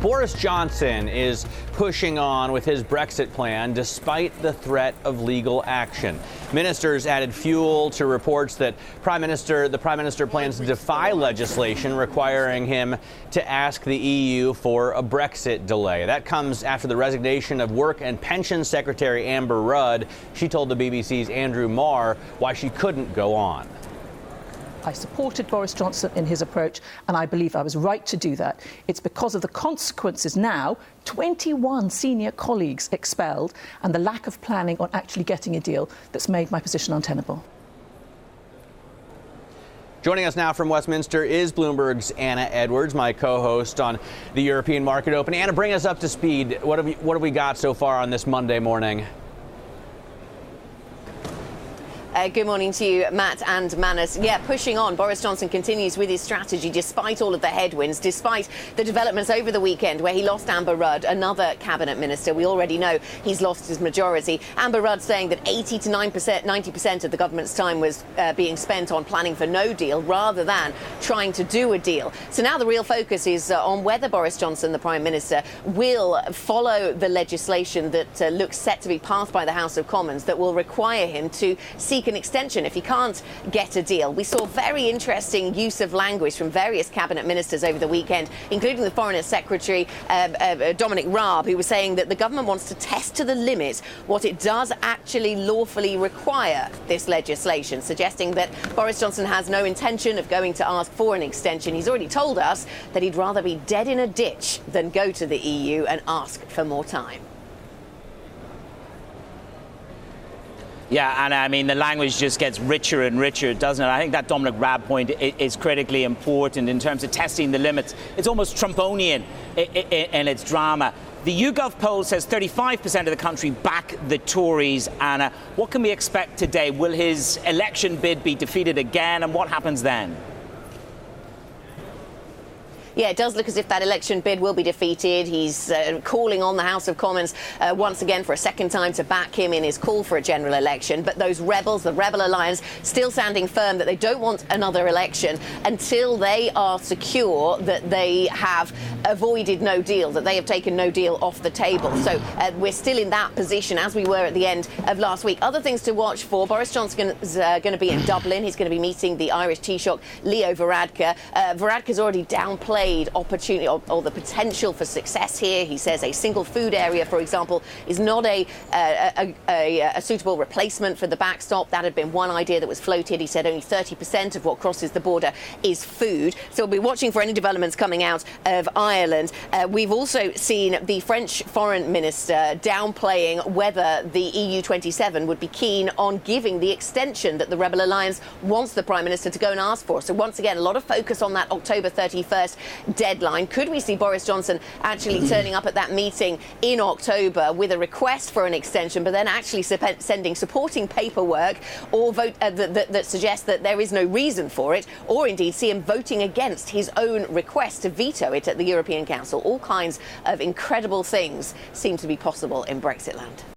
Boris Johnson is pushing on with his Brexit plan despite the threat of legal action. Ministers added fuel to reports that the Prime Minister plans to defy legislation requiring him to ask the EU for a Brexit delay. That comes after the resignation of Work and Pensions Secretary Amber Rudd. She told the BBC's Andrew Marr why she couldn't go on. I supported Boris Johnson in his approach, and I believe I was right to do that. It's because of the consequences now, 21 senior colleagues expelled, and the lack of planning on actually getting a deal that's made my position untenable. Joining us now from Westminster is Bloomberg's Anna Edwards, my co-host on the European Market Open. Anna, bring us up to speed. What have we got so far on this Monday morning? Good morning to you, Matt and Manus. Yeah, pushing on. Boris Johnson continues with his strategy despite all of the headwinds, despite the developments over the weekend where he lost Amber Rudd, another cabinet minister. We already know he's lost his majority. Amber Rudd saying that 80 to 90% of the government's time was being spent on planning for no deal rather than trying to do a deal. So now the real focus is on whether Boris Johnson, the Prime Minister, will follow the legislation that looks set to be passed by the House of Commons that will require him to seek an extension if he can't get a deal. We saw very interesting use of language from various cabinet ministers over the weekend, including the Foreign Secretary Dominic Raab, who was saying that the government wants to test to the limit what it does actually lawfully require this legislation, suggesting that Boris Johnson has no intention of going to ask for an extension. He's already told us that he'd rather be dead in a ditch than go to the EU and ask for more time. Yeah, and I mean, the language just gets richer and richer, doesn't it? I think that Dominic Raab point is critically important in terms of testing the limits. It's almost Trumponian in its drama. The YouGov poll says 35% of the country back the Tories. Anna, what can we expect today? Will his election bid be defeated again, and what happens then? Yeah, it does look as if that election bid will be defeated. He's calling on the House of Commons once again for a second time to back him in his call for a general election. But those rebels, the Rebel Alliance, still standing firm that they don't want another election until they are secure that they have avoided no deal, that they have taken no deal off the table. So we're still in that position as we were at the end of last week. Other things to watch for. Boris Johnson is going to be in Dublin. He's going to be meeting the Irish Taoiseach Leo Varadkar. Varadkar's already downplayed opportunity or the potential for success here. He says a single food area, for example, is not a suitable replacement for the backstop. That had been one idea that was floated. He said only 30% of what crosses the border is food. So we'll be watching for any developments coming out of Ireland. We've also seen the French foreign minister downplaying whether the EU 27 would be keen on giving the extension that the Rebel Alliance wants the Prime Minister to go and ask for. So once again, a lot of focus on that October 31st deadline. Could we see Boris Johnson actually turning up at that meeting in October with a request for an extension, but then actually sending supporting paperwork or vote that suggests that there is no reason for it, or indeed see him voting against his own request to veto it at the European Council? All kinds of incredible things seem to be possible in Brexit land.